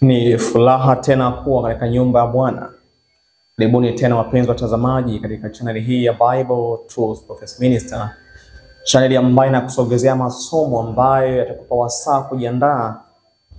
Ni furaha tena kuwa katika nyumba ya Bwana. Karibuni tena wapenzi watazamaji katika channel hii ya Bible Truth Prophet Minister. Channel ambayo inakusogezea masomo ambayo yatakupa wasaa kujiandaa,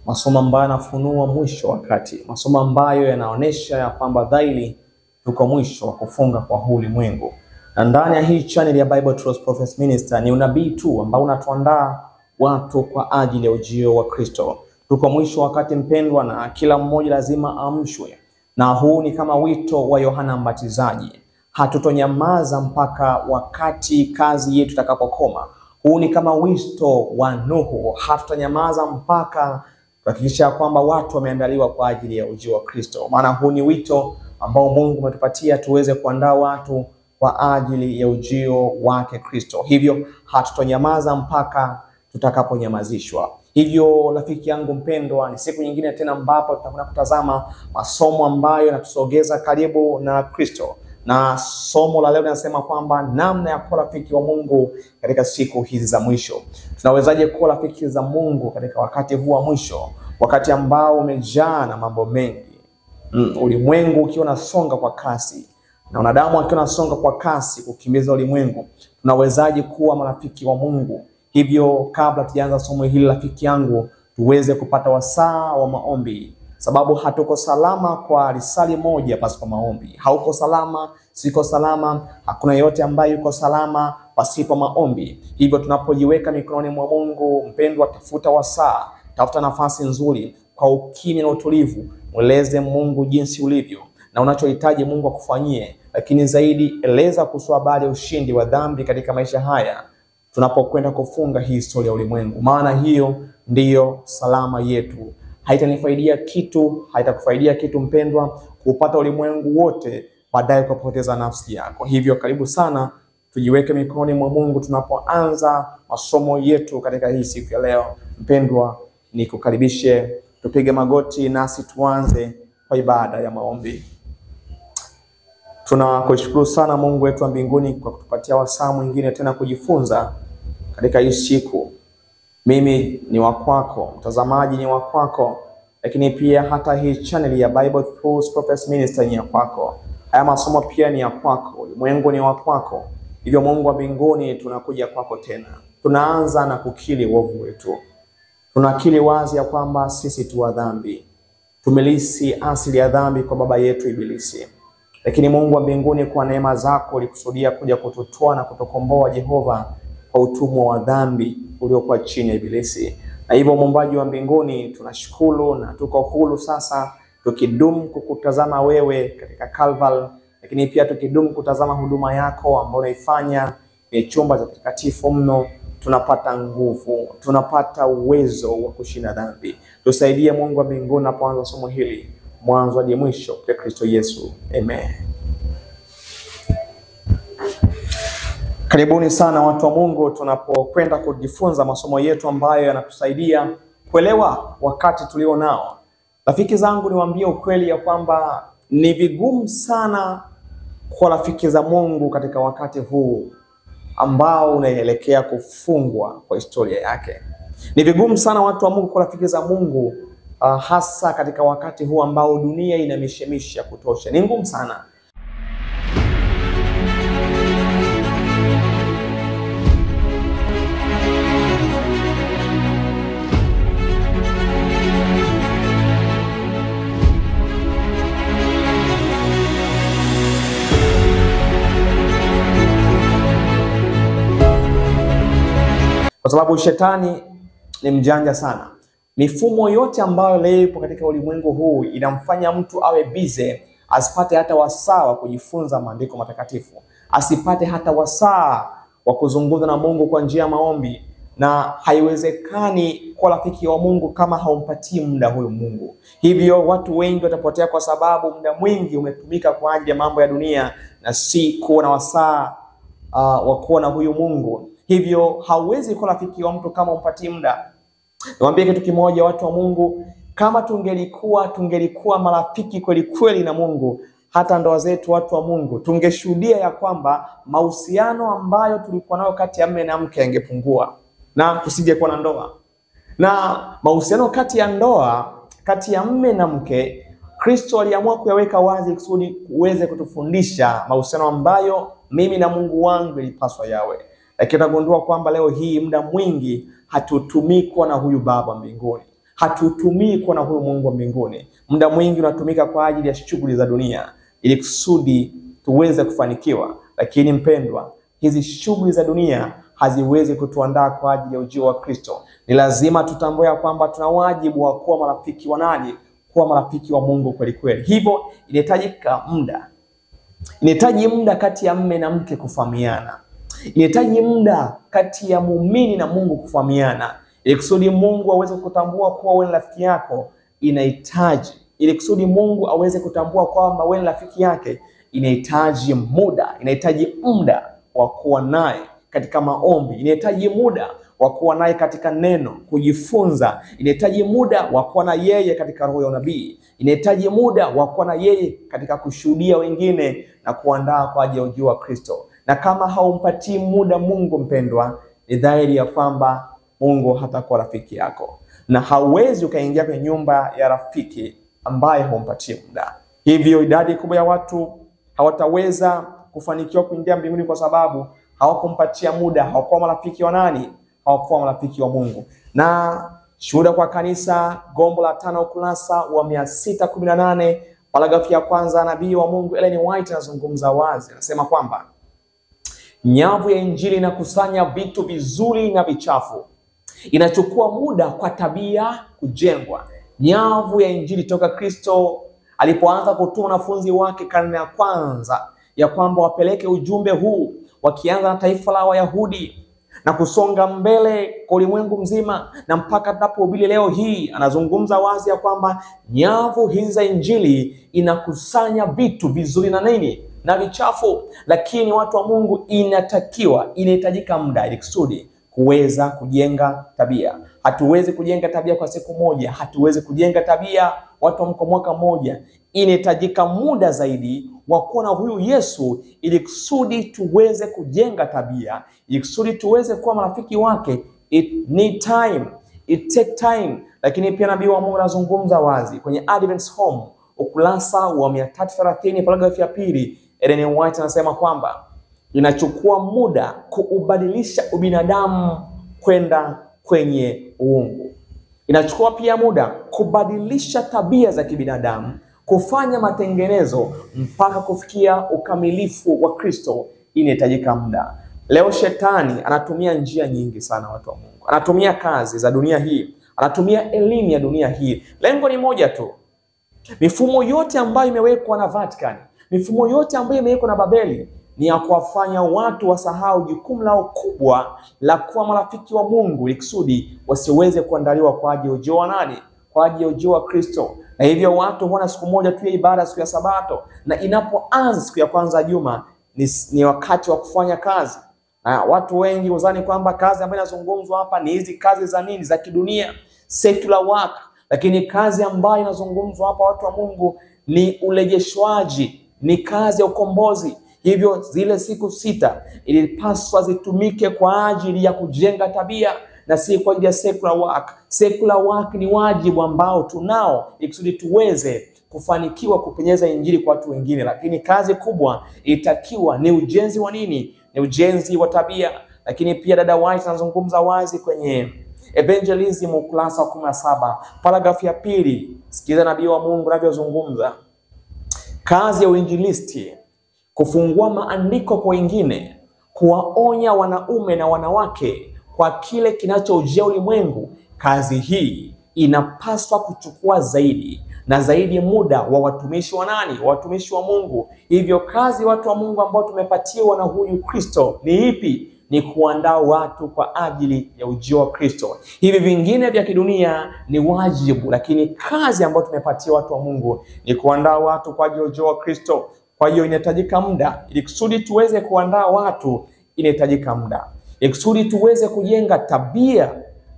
masomo ambayo yanafunua mwisho wakati, masomo ambayo yanaonesha ya kwamba dhahiri tuko mwisho wa kufunga kwa ulimwengu. Na ndani ya hii channel ya Bible Truth Prophet Minister ni unabii tu ambao unatuandaa watu kwa ajili ya ujio wa Kristo. Tuko mwisho wakati mpendwa, na kila mmoja lazima amshwe. Na huu ni kama wito wa Yohana Mbatizaji. Hatutonyamaza mpaka wakati kazi yetu itakapokoma. Huu ni kama wito wa Nuhu. Hatutonyamaza mpaka kuhakikisha kwamba watu wameandaliwa kwa ajili ya ujio wa Kristo. Maana huu ni wito ambao Mungu ametupatia tuweze kuandaa watu kwa ajili ya ujio wake Kristo. Hivyo hatutonyamaza mpaka tutakaponyamazishwa. Hivyo rafiki yangu mpendwa, ni siku nyingine tena ambapo tutakwenda kutazama masomo ambayo yanatusogeza karibu na Kristo. Na somo la leo linasema kwamba namna ya kuwa rafiki wa Mungu katika siku hizi za mwisho. Tunawezaje kuwa rafiki za Mungu katika wakati huu wa mwisho, wakati ambao umejaa na mambo mengi? Ulimwengu ukiwa unasonga kwa kasi na wanadamu wakiwa wanasonga kwa kasi kukimbiza ulimwengu. Tunawezaje kuwa marafiki wa Mungu? Hivyo kabla tujaanza somo hili rafiki yangu, tuweze kupata wasaa wa maombi. Sababu hatuko salama kwa risali moja pasipo maombi. Hauko salama, siko salama, hakuna yote ambaye yuko salama pasipo maombi. Hivyo tunapojiweka mikononi mwa Mungu mpendwa, tafuta wasaa, tafuta nafasi nzuri kwa ukimya na utulivu. Mweleze Mungu jinsi ulivyo na unachohitaji Mungu akufanyie. Lakini zaidi eleza kuhusu habari ya ushindi wa dhambi katika maisha haya tunapokwenda kufunga hii historia ya ulimwengu. Maana hiyo ndiyo salama yetu. Haitanifaidia kitu, haitakufaidia kitu mpendwa, kupata ulimwengu wote baadaye kupoteza nafsi yako. Hivyo karibu sana tujiweke mikononi mwa Mungu tunapoanza masomo yetu katika hii siku ya leo. Mpendwa, nikukaribishe tupige magoti nasi tuanze kwa ibada ya maombi. Tunakushukuru sana Mungu wetu wa mbinguni kwa kutupatia wasaa mwingine tena kujifunza katika hii siku. Mimi ni wa kwako, mtazamaji ni wa kwako, lakini pia hata hii channel ya Bible Truth Prophet Minister ni ya kwako. Haya masomo pia ni ya kwako, ulimwengu ni wa kwako. Hivyo Mungu wa mbinguni tunakuja kwako tena. Tunaanza na kukiri uovu wetu. Tunakiri wazi ya kwamba sisi tu wa dhambi. Tumelisi asili ya dhambi kwa baba yetu Ibilisi. Lakini Mungu wa mbinguni kwa neema zako ulikusudia kuja kututoa na kutukomboa Jehova kwa utumwa wa dhambi uliokuwa chini ya Ibilisi. Na hivyo Muumbaji wa mbinguni tunashukuru na tuko huru sasa, tukidumu kukutazama wewe katika Calvary, lakini pia tukidumu kutazama huduma yako ambayo unaifanya ni chumba cha takatifu mno. Tunapata nguvu, tunapata uwezo wa kushinda dhambi. Tusaidie Mungu wa mbinguni napoanza somo hili mwanzo hadi mwisho kwa Kristo Yesu. Amen. Karibuni sana watu wa Mungu tunapokwenda kujifunza masomo yetu ambayo yanatusaidia kuelewa wakati tulio nao. Rafiki zangu, niwaambie ukweli ya kwamba ni vigumu sana kwa rafiki za Mungu katika wakati huu ambao unaelekea kufungwa kwa historia yake. Ni vigumu sana watu wa Mungu kwa rafiki za Mungu, hasa katika wakati huu ambao dunia ina mishemisha ya kutosha. Ni ngumu sana. Kwa sababu shetani ni mjanja sana. Mifumo yote ambayo leo ipo katika ulimwengu huu inamfanya mtu awe busy, asipate hata wasaa wa kujifunza maandiko matakatifu, asipate hata wasaa wa kuzungumza na Mungu kwa njia ya maombi. Na haiwezekani kwa rafiki wa Mungu kama haumpatii muda huyo Mungu. Hivyo watu wengi watapotea kwa sababu muda mwingi umetumika kwa ajili ya mambo ya dunia na si kuwa na wasaa wa kuona huyu Mungu. Hivyo hauwezi kuwa rafiki wa mtu kama umpatii muda. Niwaambie kitu kimoja watu wa Mungu, kama tungelikuwa marafiki kweli kweli na Mungu, hata ndoa zetu watu wa Mungu tungeshuhudia ya kwamba mahusiano ambayo tulikuwa nayo kati ya mume na mke yangepungua. na kusije kuwa na ndoa. Na mahusiano kati ya ndoa, kati ya mume na mke, Kristo aliamua kuyaweka wazi kusudi uweze kutufundisha mahusiano ambayo mimi na Mungu wangu ilipaswa yawe. Lakini utagundua kwamba leo hii muda mwingi hatutumii kuwa na huyu Baba mbinguni. Hatutumii kuwa na huyu Mungu mbinguni. Muda mwingi unatumika kwa ajili ya shughuli za dunia ili kusudi tuweze kufanikiwa. Lakini mpendwa, hizi shughuli za dunia haziwezi kutuandaa kwa ajili ya ujio wa Kristo. Ni lazima tutambue kwamba tuna wajibu wa kuwa marafiki wa nani? Kuwa marafiki wa Mungu kweli kweli. Hivyo inahitaji muda kati ya mume na mke kufahamiana. Inahitaji muda kati ya muumini na Mungu kufahamiana. Ili kusudi Mungu aweze kutambua kuwa wewe ni rafiki yako, ili kusudi Mungu aweze kutambua kwamba wewe ni rafiki yake, inahitaji muda wa kuwa naye katika maombi, inahitaji muda wa kuwa naye katika neno, kujifunza, inahitaji muda wa kuwa na yeye katika roho ya unabii, inahitaji muda wa kuwa na yeye katika kushuhudia wengine na kuandaa kwa ajili ya ujio wa Kristo. Na kama haumpatii muda Mungu mpendwa, ni dhahiri ya kwamba Mungu hatakuwa rafiki yako, na hauwezi ukaingia kwenye nyumba ya rafiki ambaye haumpatii muda. Hivyo idadi kubwa ya watu hawataweza kufanikiwa kuingia mbinguni kwa sababu hawakumpatia muda, hawakuwa marafiki wa nani? Hawakuwa marafiki wa Mungu. Na Shuhuda kwa Kanisa, gombo la 5, ukurasa wa 618, paragrafu ya kwanza, nabii wa Mungu Ellen White anazungumza wazi. Anasema kwamba nyavu ya Injili inakusanya vitu vizuri na vichafu. Inachukua muda kwa tabia kujengwa. Nyavu ya Injili toka Kristo alipoanza kutuma wanafunzi wake karne ya kwanza ya kwamba wapeleke ujumbe huu, wakianza na taifa la Wayahudi na kusonga mbele kwa ulimwengu mzima, na mpaka tunapohubiri leo hii, anazungumza wazi ya kwamba nyavu hizi za Injili inakusanya vitu vizuri na nini? Na vichafu. Lakini watu wa Mungu, inahitajika muda ili kusudi kuweza kujenga tabia. Hatuwezi kujenga tabia kwa siku moja, hatuwezi kujenga tabia watu wa mwaka mmoja. Inahitajika muda zaidi wa kuwa na huyu Yesu ili kusudi tuweze kujenga tabia, ili kusudi tuweze kuwa marafiki wake. It take time. Lakini pia nabii wa Mungu anazungumza wazi kwenye Advent's Home, ukurasa wa 330, paragrafu ya 2, Ellen White anasema kwamba inachukua muda kuubadilisha ubinadamu kwenda kwenye uungu. Inachukua pia muda kubadilisha tabia za kibinadamu, kufanya matengenezo mpaka kufikia ukamilifu wa Kristo. Inahitajika muda. Leo shetani anatumia njia nyingi sana, watu wa Mungu. Anatumia kazi za dunia hii, anatumia elimu ya dunia hii. Lengo ni moja tu. Mifumo yote ambayo imewekwa na Vatican, mifumo yote ambayo imewekwa na Babeli, ni ya kuwafanya watu wasahau jukumu lao kubwa la kuwa marafiki wa Mungu, ili kusudi wasiweze kuandaliwa kwa ajili ya ujio wa nani? Kwa ajili ya ujio wa Kristo. Na hivyo watu huona siku moja tu ya ibada, siku ya Sabato, na inapoanza siku ya kwanza ya juma ni wakati wa kufanya kazi. Na watu wengi huzani kwamba kazi ambayo inazungumzwa hapa ni hizi kazi za nini? Za kidunia, secular work. Lakini kazi ambayo inazungumzwa hapa, watu wa Mungu, ni urejeshwaji, ni kazi ya ukombozi. Hivyo zile siku 6 ilipaswa zitumike kwa ajili ya kujenga tabia na si kwa ajili ya secular work. Secular work ni wajibu ambao tunao ili kusudi tuweze kufanikiwa kupenyeza Injili kwa watu wengine. Lakini kazi kubwa itakiwa ni ujenzi wa nini? Ni ujenzi wa tabia. Lakini pia dada White anazungumza wazi kwenye Evangelism, ukurasa wa 17, paragrafu ya 2. Sikiza nabii wa Mungu anavyozungumza. Kazi ya uinjilisti, kufungua maandiko kwa wengine, kuwaonya wanaume na wanawake kwa kile kinachoujia ulimwengu. Kazi hii inapaswa kuchukua zaidi na zaidi muda wa watumishi wa nani? Watumishi wa Mungu. Hivyo kazi watu wa Mungu ambao tumepatiwa na huyu Kristo ni ipi? Ni kuandaa watu kwa ajili ya ujio wa Kristo. Hivi vingine vya kidunia ni wajibu, lakini kazi ambayo tumepatiwa watu wa Mungu ni kuandaa watu kwa ajili ya ujio wa Kristo. Kwa hiyo inahitajika muda ili kusudi tuweze kuandaa watu. Inahitajika muda ili kusudi tuweze kujenga tabia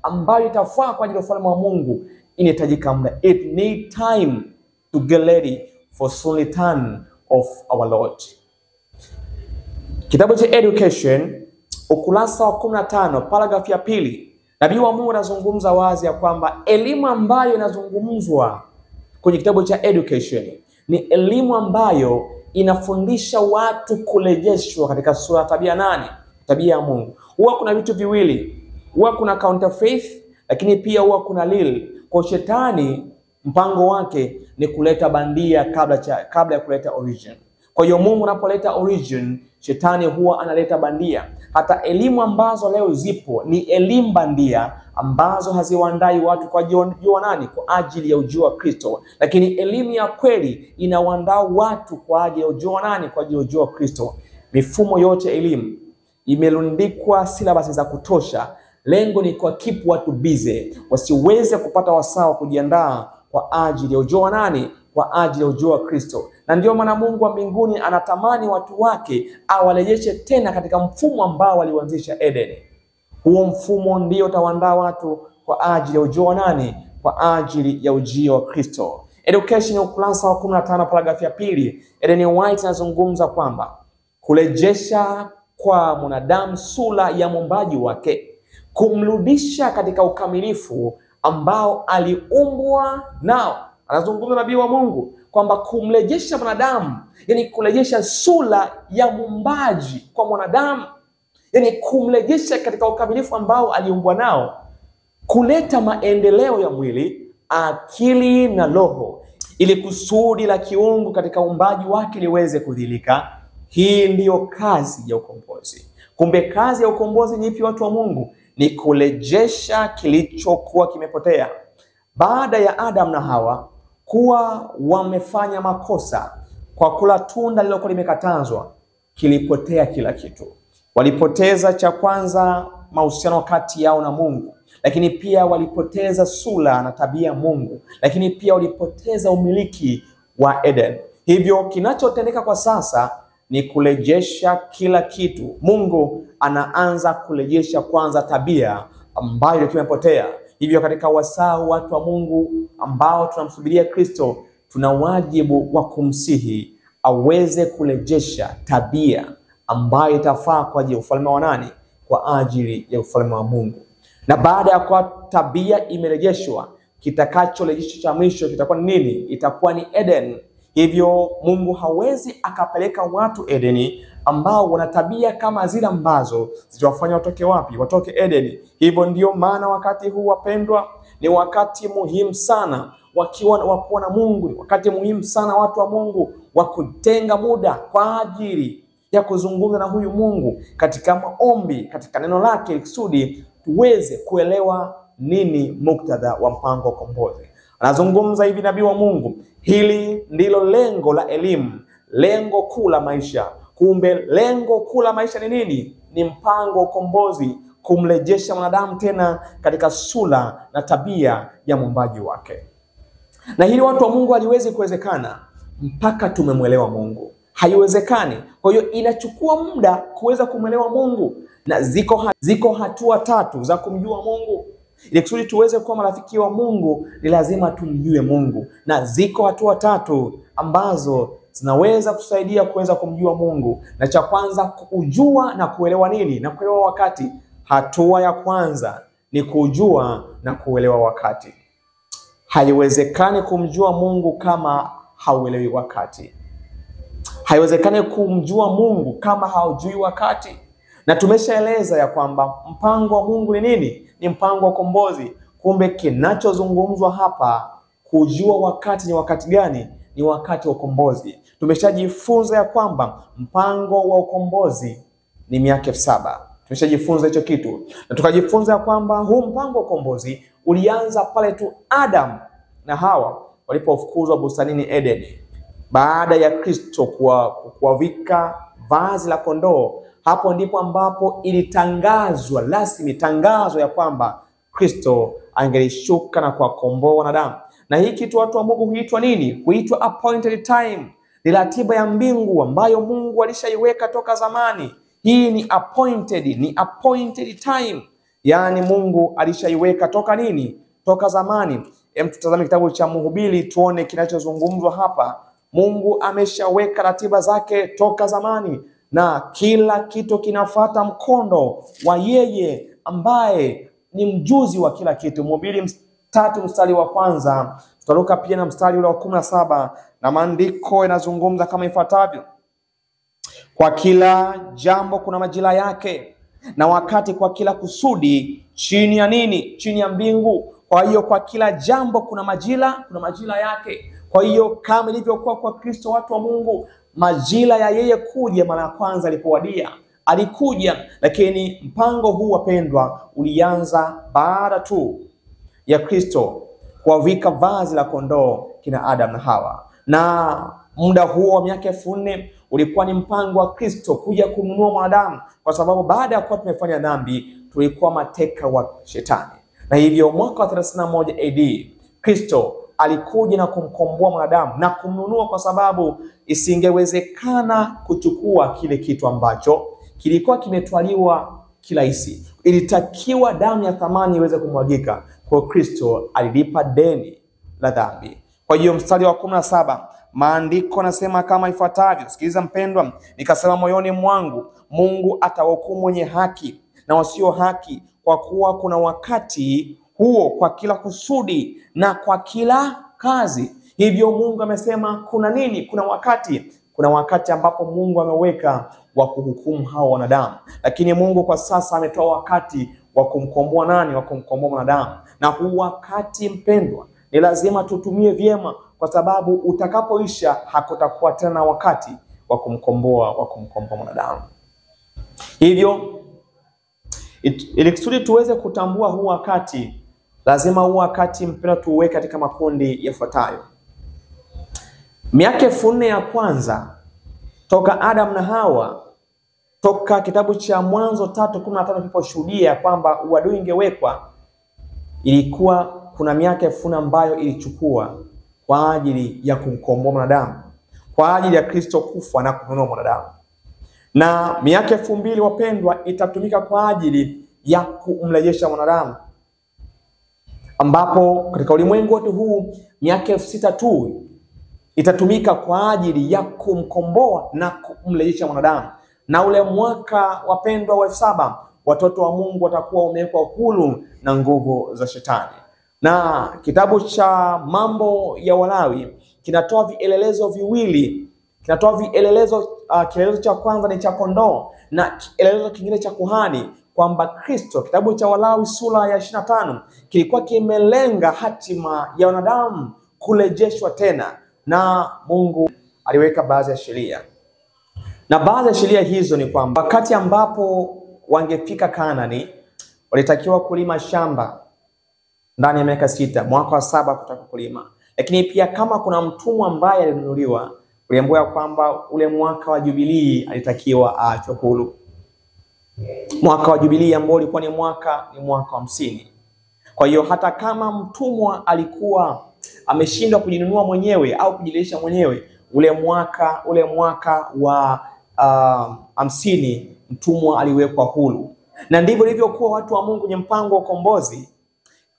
ambayo itafaa kwa ajili ya ufalme wa Mungu. Inahitajika muda. It need time to get ready for soon return of our Lord. Kitabu cha Education, ukurasa wa 15 paragraph ya pili, nabii wa Mungu anazungumza wazi ya kwamba elimu ambayo inazungumzwa kwenye kitabu cha Education ni elimu ambayo inafundisha watu kurejeshwa katika sura ya tabia nani? Tabia ya Mungu. Huwa kuna vitu viwili, huwa kuna counterfeit, lakini pia huwa kuna real. Kwa shetani mpango wake ni kuleta bandia kabla ya kuleta origin. Kwa hiyo Mungu anapoleta origin, shetani huwa analeta bandia. Hata elimu ambazo leo zipo ni elimu bandia ambazo haziwaandai watu kwa jua nani? Kwa ajili ya ujio wa Kristo. Lakini elimu ya kweli inawaandaa watu kwa ajili ya ujio wa nani? Kwa ajili ya ujio wa Kristo. Mifumo yote elimu imelundikwa syllabus za kutosha. Lengo ni kwa keep watu busy, wasiweze kupata wasaa kujiandaa kwa ajili ya ujio wa nani? Kwa ajili ya ujio wa Kristo. Na ndio maana Mungu wa mbinguni anatamani watu wake awarejeshe tena katika mfumo ambao waliuanzisha Eden. Huo mfumo ndio utawaandaa watu kwa ajili ya ujio wa nani? Kwa ajili ya ujio wa Kristo. Education ukurasa wa 15 paragraph ya pili, Ellen White anazungumza kwamba kurejesha kwa mwanadamu sura ya muumbaji wake, kumrudisha katika ukamilifu ambao aliumbwa nao. Anazungumza nabii wa Mungu kwamba kumrejesha mwanadamu, yani kurejesha sura ya muumbaji kwa mwanadamu, yani kumrejesha katika ukamilifu ambao aliumbwa nao, kuleta maendeleo ya mwili, akili na roho, ili kusudi la kiungu katika uumbaji wake liweze kudhilika. Hii ndiyo kazi ya ukombozi. Kumbe kazi ya ukombozi ni ipi, watu wa Mungu? Ni kurejesha kilichokuwa kimepotea. Baada ya Adam na Hawa kuwa wamefanya makosa kwa kula tunda lililokuwa limekatazwa, kilipotea kila kitu. Walipoteza cha kwanza, mahusiano kati yao na Mungu, lakini pia walipoteza sura na tabia ya Mungu, lakini pia walipoteza umiliki wa Eden. Hivyo kinachotendeka kwa sasa ni kurejesha kila kitu. Mungu anaanza kurejesha kwanza tabia ambayo ilikuwa imepotea. Hivyo katika wasaa watu wa Mungu ambao tunamsubiria Kristo, tuna wajibu wa kumsihi aweze kurejesha tabia ambayo itafaa kwa ajili ya ufalme wa nani? Kwa ajili ya ufalme wa Mungu. Na baada ya kwa tabia imerejeshwa, kitakacholejeshwa cha mwisho kitakuwa ni nini? Itakuwa ni Eden. Hivyo Mungu hawezi akapeleka watu Edeni ambao wana tabia kama zile ambazo zitawafanya watoke wapi? Watoke Edeni. Hivyo ndio maana wakati huu, wapendwa, ni wakati muhimu sana wa kuona Mungu. Ni wakati muhimu sana watu wa Mungu wa kutenga muda kwa ajili ya kuzungumza na huyu Mungu katika maombi, katika neno lake, kusudi tuweze kuelewa nini muktadha wa mpango wa ukombozi. Anazungumza hivi nabii wa Mungu, hili ndilo lengo la elimu, lengo kuu la maisha. Kumbe lengo kuu la maisha ni nini? Ni mpango wa ukombozi, kumrejesha mwanadamu tena katika sura na tabia ya muumbaji wake. Na hili watu wa Mungu haliwezi kuwezekana mpaka tumemwelewa Mungu. Haiwezekani. Kwa hiyo inachukua muda kuweza kumwelewa Mungu, na ziko hatua tatu za kumjua Mungu. Ili kusudi tuweze kuwa marafiki wa Mungu, ni lazima tumjue Mungu. Na ziko hatua tatu ambazo zinaweza kusaidia kuweza kumjua Mungu. Na cha kwanza, kujua na kuelewa nini? Na kuelewa wakati. Hatua ya kwanza ni kujua na kuelewa wakati. Haiwezekani kumjua Mungu kama hauelewi wakati. Haiwezekani kumjua Mungu kama haujui wakati. Na tumeshaeleza ya kwamba mpango wa Mungu ni nini? Ni mpango wa ukombozi. Kumbe kinachozungumzwa hapa, kujua wakati, ni wakati gani? Ni wakati wa ukombozi. Tumeshajifunza ya kwamba mpango wa ukombozi ni miaka 7. Tumeshajifunza hicho kitu. Na tukajifunza ya kwamba huu mpango wa ukombozi ulianza pale tu Adam na Hawa walipofukuzwa bustanini Eden. Baada ya Kristo kuwavika vazi la kondoo, hapo ndipo ambapo ilitangazwa rasmi, tangazo ya kwamba Kristo angelishuka na kuwakomboa wanadamu. Na hii kitu watu wa Mungu huitwa nini? Huitwa appointed time. Ni ratiba ya mbingu ambayo Mungu alishaiweka toka zamani. Hii ni appointed time. Yaani Mungu alishaiweka toka nini? Toka zamani. Tutazame kitabu cha Mhubiri tuone kinachozungumzwa hapa. Mungu ameshaweka ratiba zake toka zamani. na kila kitu kinafuata mkondo wa yeye ambaye ni mjuzi wa kila kitu. Mhubiri 3 mstari wa kwanza, tutaruka pia na mstari ule wa 17, na maandiko yanazungumza kama ifuatavyo: kwa kila jambo kuna majira yake, na wakati kwa kila kusudi chini ya nini? Chini ya mbingu. Kwa hiyo kwa kila jambo kuna majira yake. Kwa hiyo kama ilivyokuwa kwa Kristo, watu wa Mungu, majira ya yeye kuja mara ya kwanza alipowadia, alikuja. Lakini mpango huu, wapendwa, ulianza baada tu ya Kristo kuwavika vazi la kondoo kina Adam na Hawa. Na muda huo wa miaka 4000 ulikuwa ni mpango wa Kristo kuja kumnunua mwanadamu, kwa sababu baada ya kuwa tumefanya dhambi tulikuwa mateka wa shetani. Na hivyo mwaka wa 31 AD Kristo alikuja na kumkomboa mwanadamu na kumnunua, kwa sababu isingewezekana kuchukua kile kitu ambacho kilikuwa kimetwaliwa kirahisi. Ilitakiwa damu ya thamani iweze kumwagika. Kwa Kristo alilipa deni la dhambi. Kwa hiyo mstari wa 17, maandiko nasema kama ifuatavyo. Sikiliza mpendwa: nikasema moyoni mwangu, Mungu atawahukumu wenye haki na wasio haki, kwa kuwa kuna wakati huo kwa kila kusudi na kwa kila kazi. Hivyo Mungu amesema kuna nini? Kuna wakati ambapo Mungu ameweka wa kuhukumu hao wanadamu. Lakini Mungu kwa sasa ametoa wakati wa kumkomboa nani? Wa kumkomboa mwanadamu. Na huu wakati, mpendwa, ni lazima tutumie vyema, kwa sababu utakapoisha hakutakuwa tena wakati wa kumkomboa mwanadamu. Hivyo ili kusudi tuweze kutambua huu wakati, lazima huu wakati, mpendwa, tuweke katika makundi yafuatayo. Miaka 4000 ya kwanza toka Adam na Hawa, toka kitabu cha Mwanzo 3:15 tuliposhuhudia kwamba uadui ingewekwa, ilikuwa kuna miaka 4000 ambayo ilichukua kwa ajili ya kumkomboa mwanadamu, kwa ajili ya Kristo kufa na kununua mwanadamu. Na miaka 2000, wapendwa, itatumika kwa ajili ya kumrejesha mwanadamu, ambapo katika ulimwengu wote huu miaka 6000 tu itatumika kwa ajili ya kumkomboa na kumrejesha mwanadamu. Na ule mwaka, wapendwa, wa 7000 watoto wa Mungu watakuwa wamewekwa huru na nguvu za shetani. Na kitabu cha Mambo ya Walawi kinatoa vielelezo viwili. Kinatoa vielelezo, kielelezo cha kwanza ni cha kondoo na kielelezo kingine cha kuhani, kwamba Kristo, kitabu cha Walawi sura ya 25, kilikuwa kimelenga hatima ya wanadamu kurejeshwa tena. Na Mungu aliweka baadhi ya sheria, na baadhi ya sheria hizo ni kwamba wakati ambapo wangefika Kanaani, walitakiwa kulima shamba ndani ya miaka 6, mwaka wa 7 kutaka kulima. Lakini pia kama kuna mtumwa ambaye alinunuliwa, uliambiwa kwamba ule mwaka wa Jubilii alitakiwa aachwe huru. Mwaka wa Jubilii ambao ulikuwa ni mwaka wa 50. Kwa hiyo hata kama mtumwa alikuwa ameshindwa kujinunua mwenyewe au kujilisha mwenyewe, ule mwaka wa 50 mtumwa aliwekwa huru. Na ndivyo ilivyokuwa watu wa Mungu kwenye mpango wa ukombozi.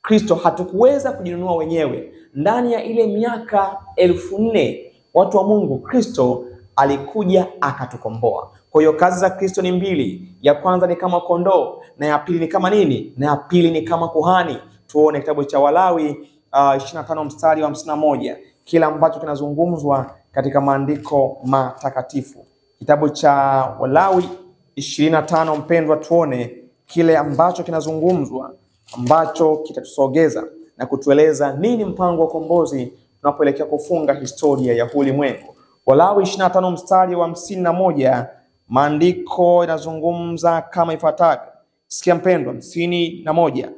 Kristo hatukuweza kujinunua wenyewe. Ndani ya ile miaka 4000, watu wa Mungu, Kristo alikuja akatukomboa. Kwa hiyo kazi za Kristo ni mbili. Ya kwanza ni kama kondoo, na ya pili ni kama nini? Na ya pili ni kama kuhani. Tuone kitabu cha Walawi 25 mstari wa 51, kila ambacho kinazungumzwa katika maandiko matakatifu. Kitabu cha Walawi 25, mpendwa, tuone kile ambacho kinazungumzwa, ambacho kitatusogeza na kutueleza nini mpango wa ukombozi tunapoelekea kufunga historia ya ulimwengu. Walawi 25 mstari wa 51, maandiko yanazungumza kama ifuatavyo. Sikia mpendwa, 51.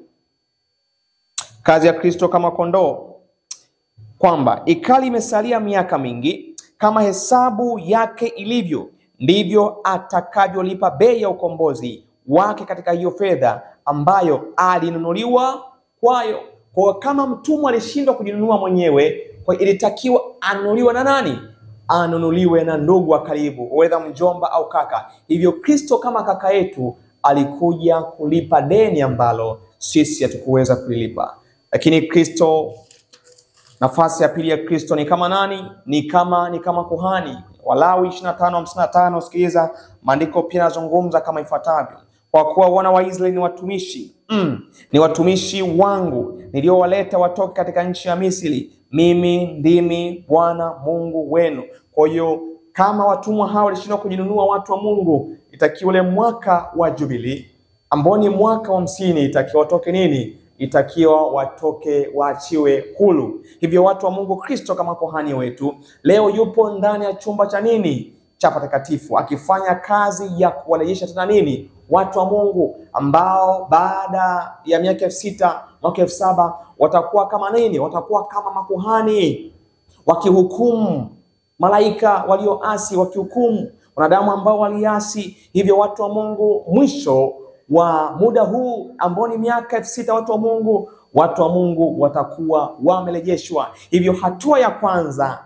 Kazi ya Kristo kama kondoo, kwamba ikali imesalia miaka mingi, kama hesabu yake ilivyo, ndivyo atakavyolipa bei ya ukombozi wake katika hiyo fedha ambayo alinunuliwa kwayo. Kwa kama mtumwa alishindwa kujinunua mwenyewe, kwa ilitakiwa anunuliwe na nani? Anunuliwe na ndugu wa karibu, whether mjomba au kaka. Hivyo Kristo kama kaka yetu alikuja kulipa deni ambalo sisi hatukuweza kulilipa. Lakini Kristo, nafasi ya pili ya Kristo ni kama nani? Ni kama kuhani. Walawi 25:55, sikiliza maandiko pia yanazungumza kama ifuatavyo: kwa kuwa wana wa Israeli ni watumishi ni watumishi wangu niliowaleta watoke katika nchi ya Misri, mimi ndimi Bwana Mungu wenu. Kwa hiyo kama watumwa hao walishindwa kujinunua watu wa Mungu, itakiwa ule mwaka wa Jubilee ambao ni mwaka wa 50, itakiwa watoke nini? Itakiwa watoke, waachiwe huru. Hivyo watu wa Mungu, Kristo kama kuhani wetu leo yupo ndani ya chumba cha nini? Cha patakatifu, akifanya kazi ya kuwarejesha tena nini? Watu wa Mungu ambao baada ya miaka 6000 mwaka 7000 watakuwa kama nini? Watakuwa kama makuhani wakihukumu malaika walioasi, wakihukumu wanadamu ambao waliasi. Hivyo watu wa Mungu, mwisho wa muda huu ambao ni miaka 6000, watu wa Mungu watakuwa wamerejeshwa. Hivyo hatua ya kwanza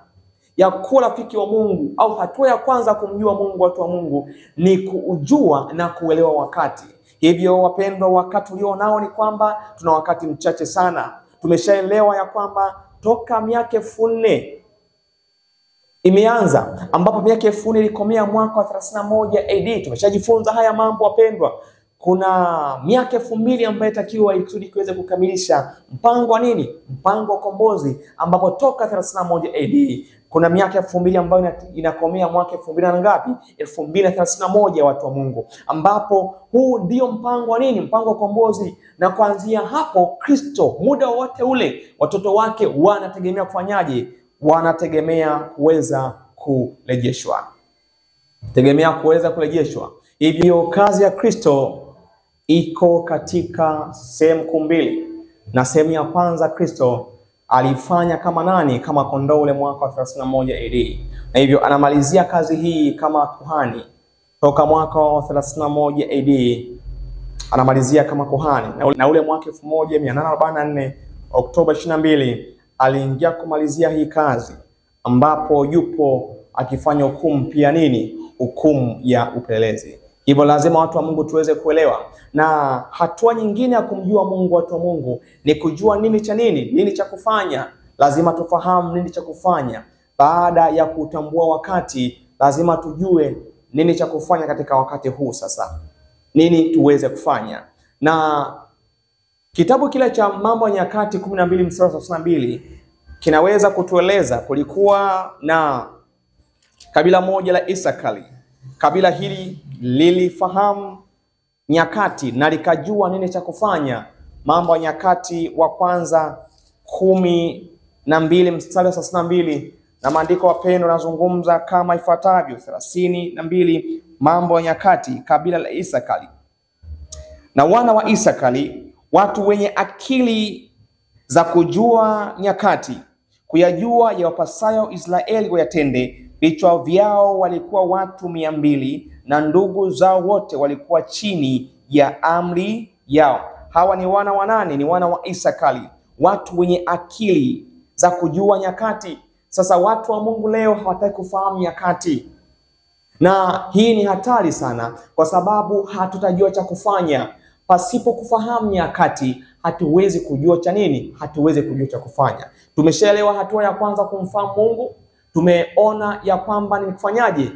ya kuwa rafiki wa Mungu, au hatua ya kwanza kumjua Mungu, watu wa Mungu, ni kujua na kuelewa wakati. Hivyo wapendwa, wakati ulio nao ni kwamba tuna wakati mchache sana. Tumeshaelewa ya kwamba toka miaka 4000 imeanza, ambapo miaka 1000 ilikomea mwaka wa 31 AD. Tumeshajifunza haya mambo wapendwa. Kuna miaka 2000 ambayo itakiwa ikusudi kiweze kukamilisha mpango wa nini? Mpango wa ukombozi, ambapo toka 31 AD kuna miaka 2000 ambayo inakomea mwaka 2000 na ngapi? 2031, watu wa Mungu, ambapo huu ndio mpango wa nini? Mpango wa ukombozi. Na kuanzia hapo Kristo muda wote ule watoto wake wanategemea kufanyaje? Wanategemea kuweza kurejeshwa. Tegemea kuweza kurejeshwa. Hivyo kazi ya Kristo iko katika sehemu kuu mbili. Na sehemu ya kwanza, Kristo alifanya kama nani? Kama kondoo ule mwaka wa 31 AD. Na hivyo anamalizia kazi hii kama kuhani toka mwaka wa 31 AD. Anamalizia kama kuhani na ule mwaka 1844 Oktoba 22 aliingia kumalizia hii kazi, ambapo yupo akifanya hukumu pia nini? Hukumu ya upelelezi. Hivyo lazima watu wa Mungu tuweze kuelewa. Na hatua nyingine ya kumjua Mungu, watu wa Mungu, ni kujua nini cha nini cha kufanya. Lazima tufahamu nini cha kufanya. Baada ya kutambua wakati, lazima tujue nini cha kufanya katika wakati huu. Sasa nini tuweze kufanya? Na kitabu kile cha Mambo ya Nyakati 12:32 kinaweza kutueleza kulikuwa na kabila moja la Isakari. Kabila hili lilifahamu nyakati na likajua nini cha kufanya. Mambo ya Nyakati wa kwanza 12:32, na maandiko wapendwa yanazungumza kama ifuatavyo. 32, Mambo ya Nyakati, kabila la Isakari. Na wana wa Isakari, watu wenye akili za kujua nyakati, kuyajua yawapasayo Israeli wayatende. Vichwa vyao walikuwa watu 200, na ndugu zao wote walikuwa chini ya amri yao. Hawa ni wana wa nani? Ni wana wa Isakari, watu wenye akili za kujua nyakati. Sasa watu wa Mungu leo hawataki kufahamu nyakati, na hii ni hatari sana, kwa sababu hatutajua cha kufanya. Pasipo kufahamu nyakati hatuwezi kujua cha nini? Hatuwezi kujua cha kufanya. Tumeshaelewa hatua ya kwanza kumfahamu Mungu. Tumeona ya kwamba ni kufanyaje?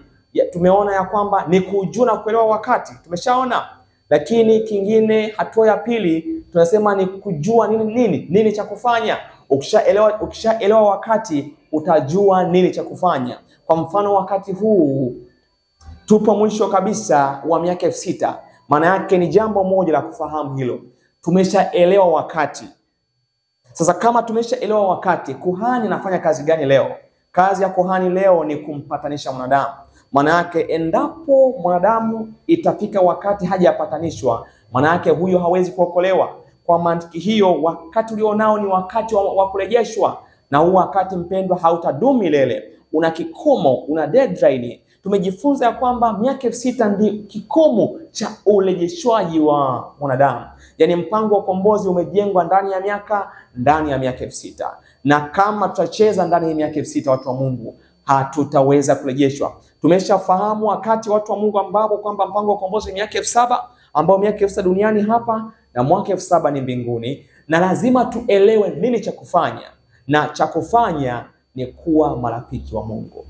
Tumeona ya kwamba ni kujua na kuelewa wakati. Tumeshaona. Lakini kingine, hatua ya pili tunasema ni kujua nini cha kufanya. Ukishaelewa wakati, utajua nini cha kufanya. Kwa mfano, wakati huu tupo mwisho kabisa wa miaka 6000. Maana yake ni jambo moja la kufahamu hilo. Tumeshaelewa wakati. Sasa kama tumeshaelewa wakati, kuhani anafanya kazi gani leo? Kazi ya kuhani leo ni kumpatanisha mwanadamu. Maana yake endapo mwanadamu itafika wakati hajapatanishwa, maana yake huyo hawezi kuokolewa. Kwa mantiki hiyo, wakati ulionao ni wakati wa kurejeshwa, na huu wakati mpendwa hautadumu milele. Una kikomo, una deadline. Tumejifunza ya kwamba miaka 6000 ndio kikomo cha urejeshwaji wa mwanadamu. Yaani mpango wa ukombozi umejengwa ndani ya miaka 6000. Na kama tutacheza ndani ya miaka 6000, watu wa Mungu, hatutaweza kurejeshwa. Tumeshafahamu wakati, watu wa Mungu, ambapo kwamba mpango wa ukombozi ni miaka 7000, ambao miaka 1000 duniani hapa na mwaka 7000 ni mbinguni. Na lazima tuelewe nini cha kufanya. Na cha kufanya ni kuwa marafiki wa Mungu.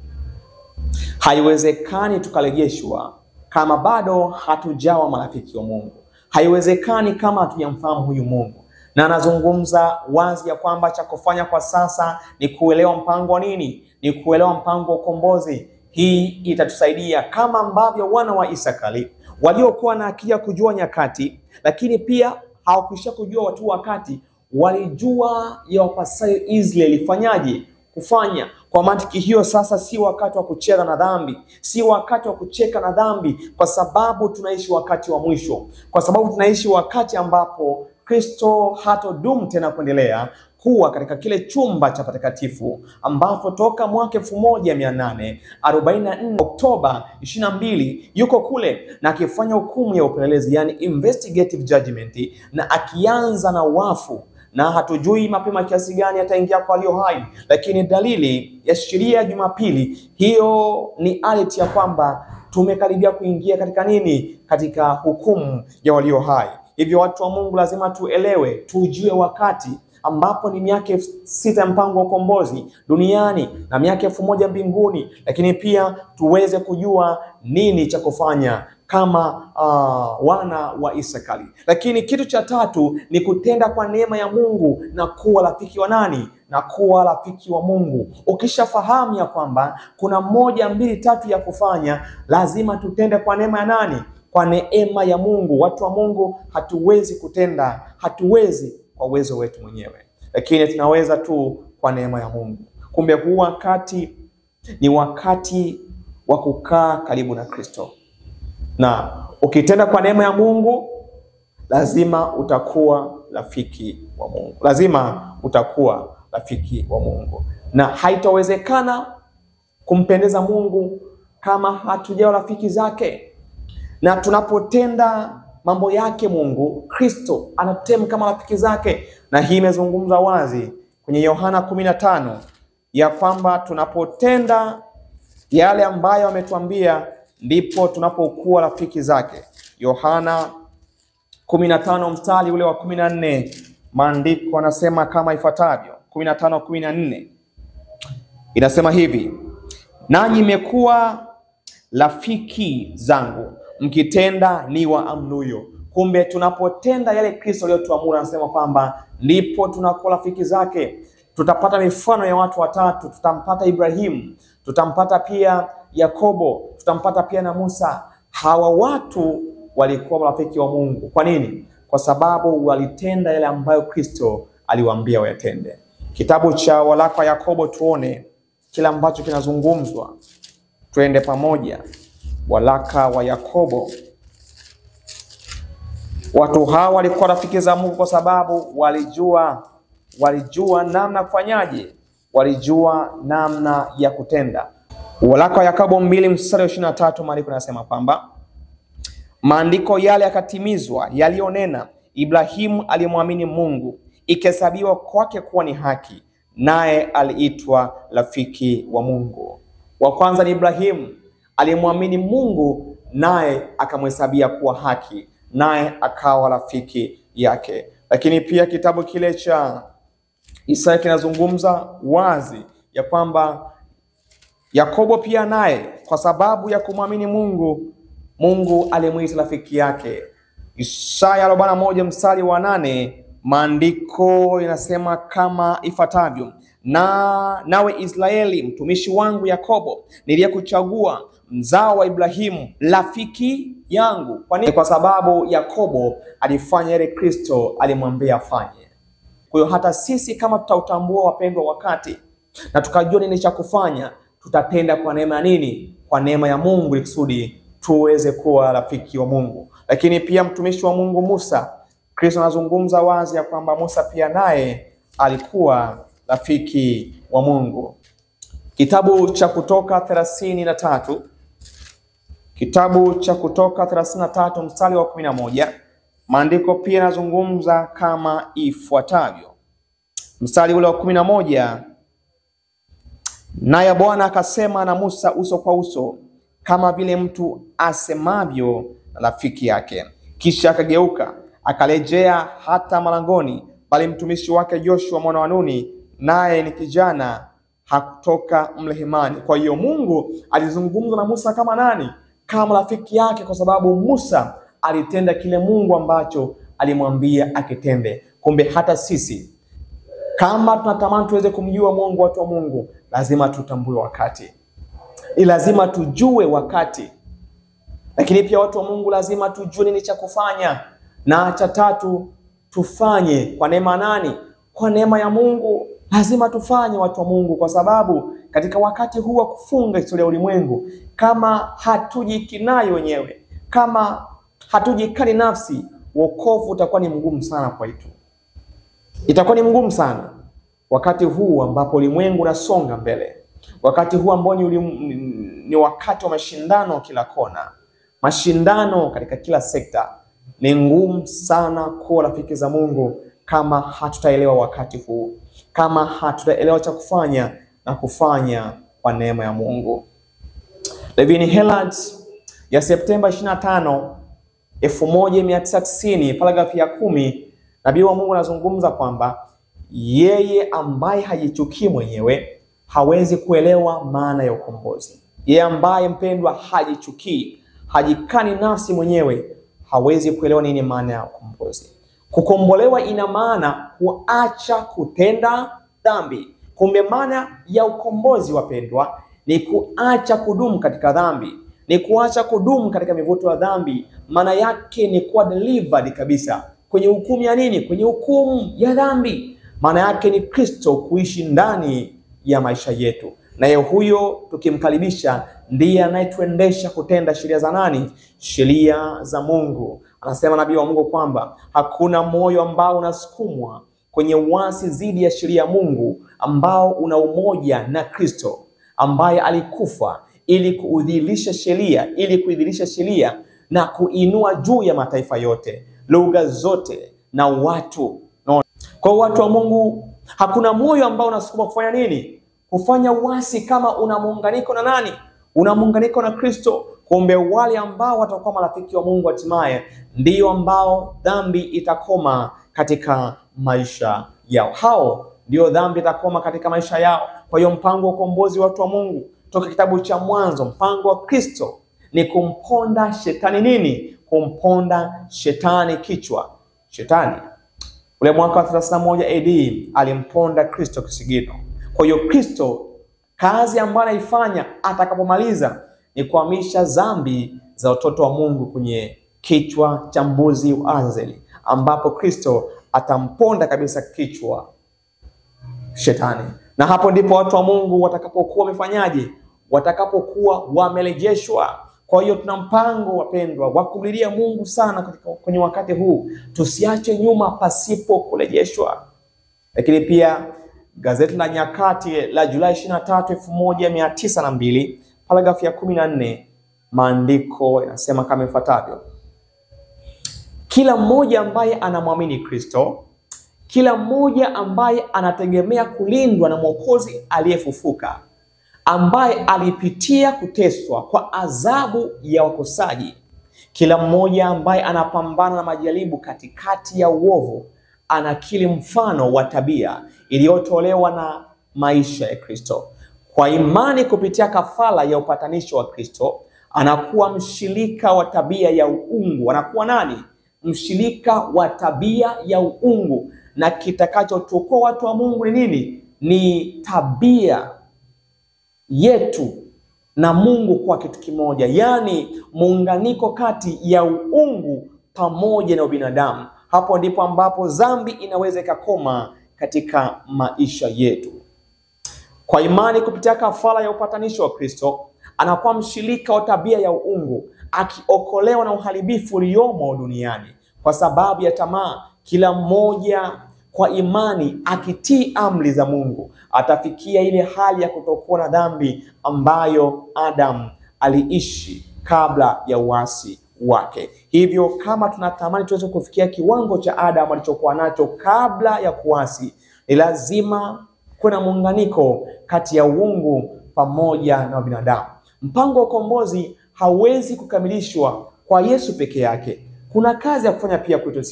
Haiwezekani tukarejeshwa kama bado hatujawa marafiki wa Mungu. Haiwezekani kama hatujamfahamu huyu Mungu. Na anazungumza wazi ya kwamba cha kufanya kwa sasa ni kuelewa mpango wa nini? Ni kuelewa mpango wa ukombozi. Hii itatusaidia kama ambavyo wana wa Isakari waliokuwa na akili ya kujua nyakati, lakini pia hawakwisha kujua watu wakati, walijua yawapasayo Israeli fanyaje kufanya. Kwa mantiki hiyo sasa si wakati wa kucheza na dhambi, si wakati wa kucheka na dhambi, kwa sababu tunaishi wakati wa mwisho, kwa sababu tunaishi wakati ambapo Kristo hatodumu tena kuendelea kuwa katika kile chumba cha patakatifu, ambapo toka mwaka 1844 Oktoba 22 yuko kule na akifanya hukumu ya upelelezi, yani investigative judgment, na akianza na wafu, na hatujui mapema kiasi gani ataingia kwa walio hai, lakini dalili ya sheria ya Jumapili hiyo ni alert ya kwamba tumekaribia kuingia katika nini? Katika hukumu ya walio hai. Hivyo watu wa Mungu lazima tuelewe, tujue wakati ambapo ni miaka 6 ya mpango wa ukombozi duniani na miaka 1000 mbinguni, lakini pia tuweze kujua nini cha kufanya kama wana wa Isakari. Lakini kitu cha tatu ni kutenda kwa neema ya Mungu na kuwa rafiki wa nani? Na kuwa rafiki wa Mungu. Ukishafahamu ya kwamba kuna 1, 2, 3 ya kufanya, lazima tutende kwa neema ya nani? Kwa neema ya Mungu. Watu wa Mungu hatuwezi kutenda, hatuwezi kwa uwezo wetu mwenyewe, lakini tunaweza tu kwa neema ya Mungu. Kumbe huu wakati ni wakati wa kukaa karibu na Kristo, na ukitenda kwa neema ya Mungu lazima utakuwa rafiki wa Mungu, lazima utakuwa rafiki wa Mungu. Na haitawezekana kumpendeza Mungu kama hatujawa rafiki zake. Na tunapotenda mambo yake Mungu, Kristo anatutema kama rafiki zake, na hii imezungumza wazi kwenye Yohana 15 ya kwamba tunapotenda yale ambayo ametuambia ndipo tunapokuwa rafiki zake. Yohana 15 mstari ule wa 14, maandiko yanasema kama ifuatavyo. 15:14 inasema hivi: nanyi mmekuwa rafiki zangu mkitenda ni wa amruyo. Kumbe tunapotenda yale Kristo aliyotuamuru, anasema kwamba ndipo tunakuwa rafiki zake. Tutapata mifano ya watu watatu. Tutampata Ibrahimu, tutampata pia Yakobo, tutampata pia na Musa. Hawa watu walikuwa rafiki wa Mungu. Kwa nini? Kwa sababu walitenda yale ambayo Kristo aliwaambia wayatende. Kitabu cha waraka wa Yakobo, tuone kila ambacho kinazungumzwa. Twende pamoja. Waraka wa Yakobo. Watu hawa walikuwa rafiki za Mungu kwa sababu walijua namna kufanyaje, walijua namna ya kutenda. Waraka wa Yakobo 2 mstari wa 23, maandiko yanasema kwamba maandiko yale yakatimizwa yalionena, Ibrahimu alimwamini Mungu, ikahesabiwa kwake kuwa ni haki, naye aliitwa rafiki wa Mungu. Wa kwanza ni Ibrahimu, alimwamini Mungu naye akamhesabia kuwa haki, naye akawa rafiki yake. Lakini pia kitabu kile cha Isaya kinazungumza wazi ya kwamba Yakobo pia naye kwa sababu ya kumwamini Mungu, Mungu alimuita rafiki yake. Isaya 41 mstari wa 8, maandiko yanasema kama ifuatavyo: nawe Israeli mtumishi wangu Yakobo niliyekuchagua, mzao wa Ibrahimu rafiki yangu. Kwa nini? Kwa sababu Yakobo alifanya yale Kristo alimwambia afanye. Kwa hiyo hata sisi kama tutautambua, wapendwa, wakati na tukajua nini cha kufanya, tutatenda kwa neema ya nini? Kwa neema ya Mungu, ili kusudi tuweze kuwa rafiki wa Mungu. Lakini pia mtumishi wa Mungu Musa, Kristo anazungumza wazi ya kwamba Musa pia naye alikuwa rafiki wa Mungu. Kitabu cha Kutoka 33, kitabu cha Kutoka 33 mstari wa 11, maandiko pia yanazungumza kama ifuatavyo. Mstari ule wa 11, naye Bwana akasema na Musa uso kwa uso, kama vile mtu asemavyo na rafiki yake. Kisha akageuka akarejea hata malangoni, bali mtumishi wake Joshua mwana wa Nuni, naye ni kijana, hakutoka mlehemani. Kwa hiyo Mungu alizungumza na Musa kama nani? Kama rafiki yake, kwa sababu Musa alitenda kile Mungu ambacho alimwambia akitende. Kumbe hata sisi kama tunatamani tuweze kumjua Mungu, watu wa Mungu, lazima tutambue wakati. Ni lazima tujue wakati. Lakini pia watu wa Mungu, lazima tujue nini cha kufanya. Na cha tatu, tufanye kwa neema nani? Kwa neema ya Mungu. Lazima tufanye, watu wa Mungu, kwa sababu katika wakati huu wa kufunga historia ya ulimwengu, kama hatujikinai wenyewe, kama hatujikani nafsi, wokovu utakuwa ni mgumu sana kwetu. Itakuwa ni mgumu sana wakati huu ambapo ulimwengu unasonga mbele. Wakati huu ambao ni wakati wa mashindano kila kona. Mashindano katika kila sekta. Ni ngumu sana kuwa rafiki za Mungu kama hatutaelewa wakati huu. Kama hatutaelewa cha kufanya na kufanya kwa neema ya Mungu. Levin Herald ya Septemba 25, 1990, paragrafu ya 10, nabii wa Mungu anazungumza kwamba yeye ambaye hajichukii mwenyewe hawezi kuelewa maana ya ukombozi. Yeye ambaye, mpendwa, hajichukii, hajikani nafsi mwenyewe, hawezi kuelewa nini maana ya ukombozi. Kukombolewa ina maana kuacha kutenda dhambi. Kumbe maana ya ukombozi, wapendwa, ni kuacha kudumu katika dhambi. Ni kuacha kudumu katika mivuto ya dhambi. Maana yake ni kuwa delivered kabisa kwenye hukumu ya nini? Kwenye hukumu ya dhambi. Maana yake ni Kristo kuishi ndani ya maisha yetu. Na yeye huyo tukimkaribisha ndiye anayetuendesha kutenda sheria za nani? Sheria za Mungu. Anasema nabii wa Mungu kwamba hakuna moyo ambao unasukumwa kwenye uasi dhidi ya sheria ya Mungu ambao una umoja na Kristo, ambaye alikufa ili kuidhilisha sheria na kuinua juu ya mataifa yote, lugha zote na watu. Kwa watu wa Mungu, hakuna moyo ambao unasukuma kufanya nini? Kufanya uasi kama una muunganiko na nani? Una muunganiko na Kristo. Kumbe wale ambao watakuwa marafiki wa Mungu hatimaye ndio ambao dhambi itakoma katika maisha yao. Hao ndio dhambi itakoma katika maisha yao. Kwa hiyo mpango wa ukombozi, watu wa Mungu, toka kitabu cha Mwanzo, mpango wa Kristo ni kumponda shetani nini? Kumponda shetani kichwa. Shetani ule mwaka wa 31 AD alimponda Kristo kisigino. Kwa hiyo Kristo, kazi ambayo anaifanya atakapomaliza ni kuhamisha dhambi za watoto wa Mungu kwenye kichwa cha mbuzi wa Azeli, ambapo Kristo atamponda kabisa kichwa shetani. Na hapo ndipo watu wa Mungu watakapokuwa wamefanyaje? Watakapokuwa wamerejeshwa. Kwa hiyo tuna mpango, wapendwa, wa kumlilia Mungu sana kwenye wakati huu. Tusiache nyuma pasipo kurejeshwa. Lakini pia gazeti la Nyakati la Julai 23, 1902, paragrafu ya 14, maandiko yanasema kama ifuatavyo: kila mmoja ambaye anamwamini Kristo, kila mmoja ambaye anategemea kulindwa na Mwokozi aliyefufuka, ambaye alipitia kuteswa kwa adhabu ya wakosaji, kila mmoja ambaye anapambana na majaribu katikati ya uovu, anakiri mfano wa tabia iliyotolewa na maisha ya Kristo. Kwa imani kupitia kafara ya upatanisho wa Kristo, anakuwa mshirika wa tabia ya uungu. Anakuwa nani? Mshirika wa tabia ya uungu. Na kitakachotuokoa watu wa Mungu ni nini? Ni tabia yetu na Mungu kwa kitu kimoja, yani muunganiko kati ya uungu pamoja na ubinadamu. Hapo ndipo ambapo dhambi inaweza ikakoma katika maisha yetu. Kwa imani kupitia kafara ya upatanisho wa Kristo, anakuwa mshirika wa tabia ya uungu, akiokolewa na uharibifu uliomo duniani kwa sababu ya tamaa. Kila mmoja kwa imani akitii amri za Mungu atafikia ile hali ya kutokuwa na dhambi ambayo Adam aliishi kabla ya uasi wake. Hivyo kama tunatamani tuweze kufikia kiwango cha Adam alichokuwa nacho kabla ya kuasi, ni lazima kuna muunganiko kati ya uungu pamoja na binadamu. Mpango wa ukombozi hauwezi kukamilishwa kwa Yesu peke yake. Kuna kazi ya kufanya pia kwetu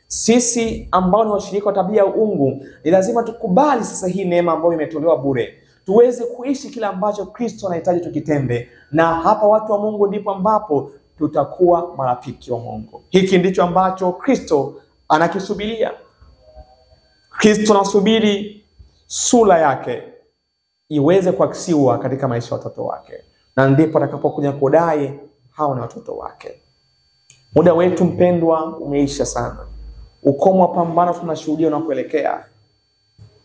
sisi ambao ni washirika wa tabia ya uungu. Ni lazima tukubali sasa hii neema ambayo imetolewa bure. tuweze kuishi kile ambacho Kristo anahitaji tukitende, na hapa watu wa Mungu ndipo ambapo tutakuwa marafiki wa Mungu. Hiki ndicho ambacho Kristo anakisubiria. Kristo anasubiri sura yake iweze kuakisiwa katika maisha ya watoto wake, na ndipo atakapokuja kudai hao ni watoto wake. Muda wetu mpendwa umeisha sana. Ukomo wa pambano tunashuhudia unapoelekea.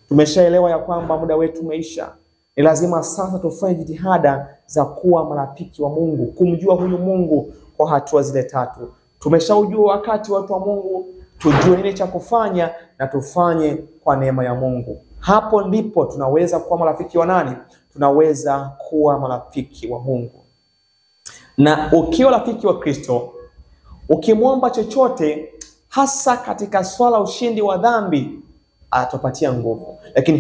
Tumeshaelewa ya kwamba muda wetu umeisha. Ni lazima sasa tufanye jitihada za kuwa marafiki wa Mungu, kumjua huyu Mungu kwa hatua zile tatu. Tumeshaujua wakati watu wa Mungu, tujue nini cha kufanya na tufanye kwa neema ya Mungu. Hapo ndipo tunaweza kuwa marafiki wa nani? Tunaweza kuwa marafiki wa Mungu. Na ukiwa rafiki wa Kristo, ukimwomba chochote, hasa katika swala ushindi wa dhambi, atatupatia nguvu. Lakini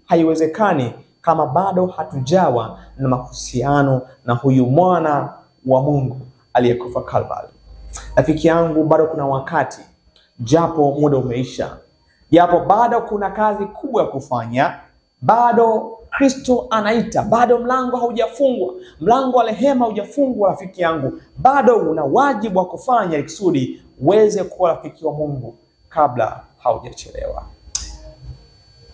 haiwezekani kama bado hatujawa na mahusiano na huyu mwana wa Mungu aliyekufa Kalvari. Rafiki yangu, bado kuna wakati, japo muda umeisha, japo bado kuna kazi kubwa ya kufanya, bado Kristo anaita, bado mlango haujafungwa, mlango wa rehema haujafungwa. Rafiki yangu, bado una wajibu wa kufanya ili kusudi uweze kuwa rafiki wa Mungu kabla haujachelewa.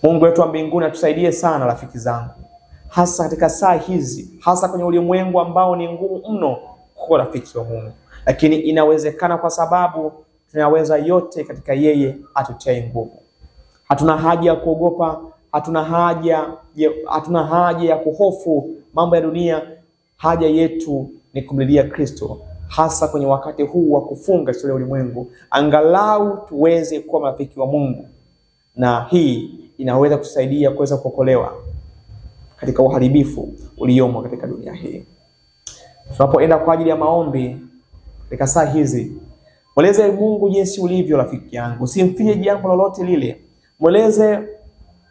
Mungu wetu wa mbinguni atusaidie sana rafiki zangu, hasa katika saa hizi, hasa kwenye ulimwengu ambao ni ngumu mno kuwa rafiki wa Mungu. Lakini inawezekana kwa sababu tunaweza yote katika yeye atutiaye nguvu. Hatuna haja ya kuogopa, hatuna haja ya kuhofu mambo ya dunia. Haja yetu ni kumlilia Kristo, hasa kwenye wakati huu wa kufunga historia ya ulimwengu, angalau tuweze kuwa marafiki wa Mungu. Na hii inaweza kusaidia kuweza kuokolewa katika uharibifu uliomo katika dunia hii. Tunapoenda kwa ajili ya maombi katika saa hizi, mweleze Mungu jinsi ulivyo rafiki yangu. Usimfiche jambo lolote lile. Mweleze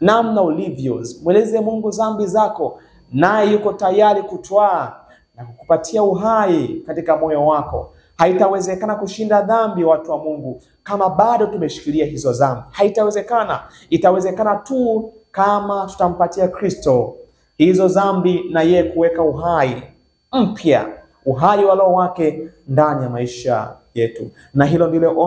namna ulivyo. Mweleze Mungu dhambi zako, naye yuko tayari kutwaa na kukupatia uhai katika moyo wako. Haitawezekana kushinda dhambi, watu wa Mungu, kama bado tumeshikilia hizo dhambi. Haitawezekana. Itawezekana tu kama tutampatia Kristo hizo dhambi na yeye kuweka uhai mpya, uhai wa Roho wake ndani ya maisha yetu. Na hilo ndilo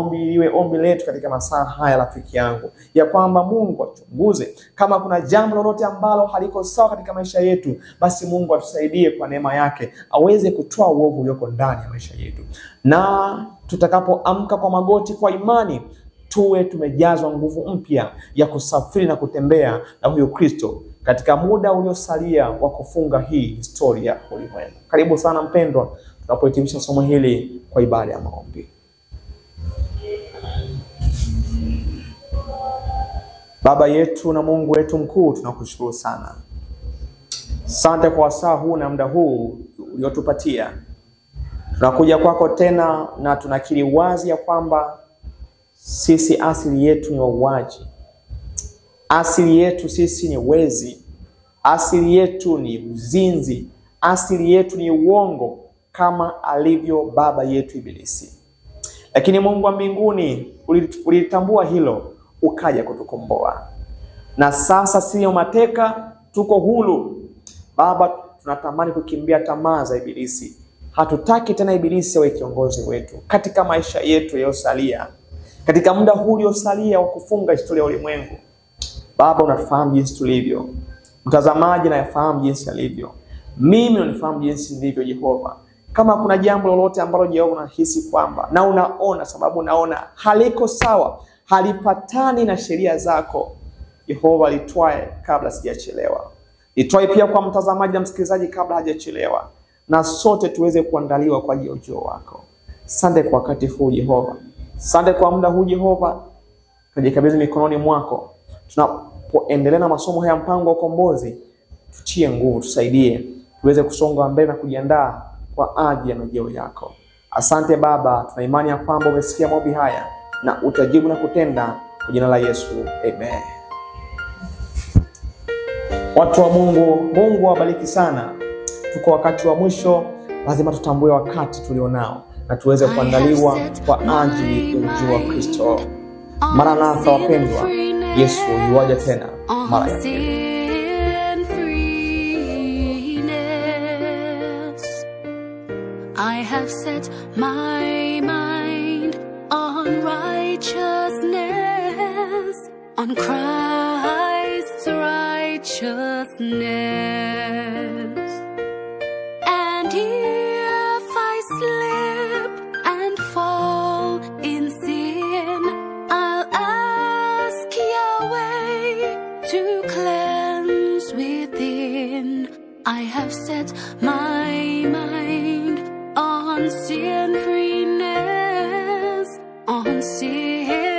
ombi letu katika masaa haya rafiki yangu, ya kwamba Mungu atuchunguze kama kuna jambo lolote ambalo haliko sawa katika maisha yetu, basi Mungu atusaidie kwa neema yake aweze kutoa uovu ulioko ndani ya maisha yetu. Na tutakapoamka kwa magoti kwa imani, tuwe tumejazwa nguvu mpya ya kusafiri na kutembea na huyo Kristo katika muda uliosalia wa kufunga hii historia ya ulimwengu. Karibu sana mpendwa, tunapohitimisha somo hili kwa ibada ya maombi. Baba yetu na Mungu wetu mkuu, tunakushukuru sana. Asante kwa wasaa huu na muda huu uliotupatia. Tunakuja kwako tena na tunakiri wazi ya kwamba sisi asili yetu ni wauaji. Asili yetu sisi ni wezi. Asili yetu ni uzinzi. Asili yetu ni uongo, kama alivyo baba yetu Ibilisi. Lakini Mungu wa mbinguni ulitambua hilo, ukaja kutukomboa. Na sasa sio mateka, tuko huru. Baba, tunatamani kukimbia tamaa za Ibilisi. Hatutaki tena Ibilisi awe kiongozi wetu katika maisha yetu yaliyosalia, katika muda huu uliosalia wa kufunga historia ya ulimwengu. Baba, unafahamu jinsi tulivyo. Mtazamaji na yafahamu jinsi alivyo. Mimi unifahamu jinsi nilivyo Jehova. Kama kuna jambo lolote ambalo Jehova unahisi kwamba na unaona, sababu unaona haliko sawa, halipatani na sheria zako, Jehova, litwae kabla sijachelewa. Litwae pia kwa mtazamaji na msikilizaji kabla hajachelewa, na sote tuweze kuandaliwa kwa ajili ya ujio wako. Asante kwa wakati huu Jehova. Asante kwa muda huu Jehova. Tunajikabidhi mikononi mwako. Tunapoendelea na masomo haya mpango wa ukombozi, tutie nguvu, tusaidie tuweze kusonga mbele na kujiandaa kwa ajili ya majeo yako. Asante Baba, tuna imani ya kwamba umesikia maombi haya na utajibu na kutenda, kwa jina la Yesu. Amen. Watu wa Mungu, Mungu awabariki sana. Tuko wakati wa mwisho, lazima tutambue wakati tulionao na tuweze kuandaliwa kwa ajili ya ujio wa Kristo. Maranatha wapendwa, Yesu yuaja tena mara ya pili. I have set my mind on righteousness, on Christ's righteousness. And if I slip and fall in sin, I'll ask Yahweh to cleanse within. I have set my mind on sin-freeness, on sin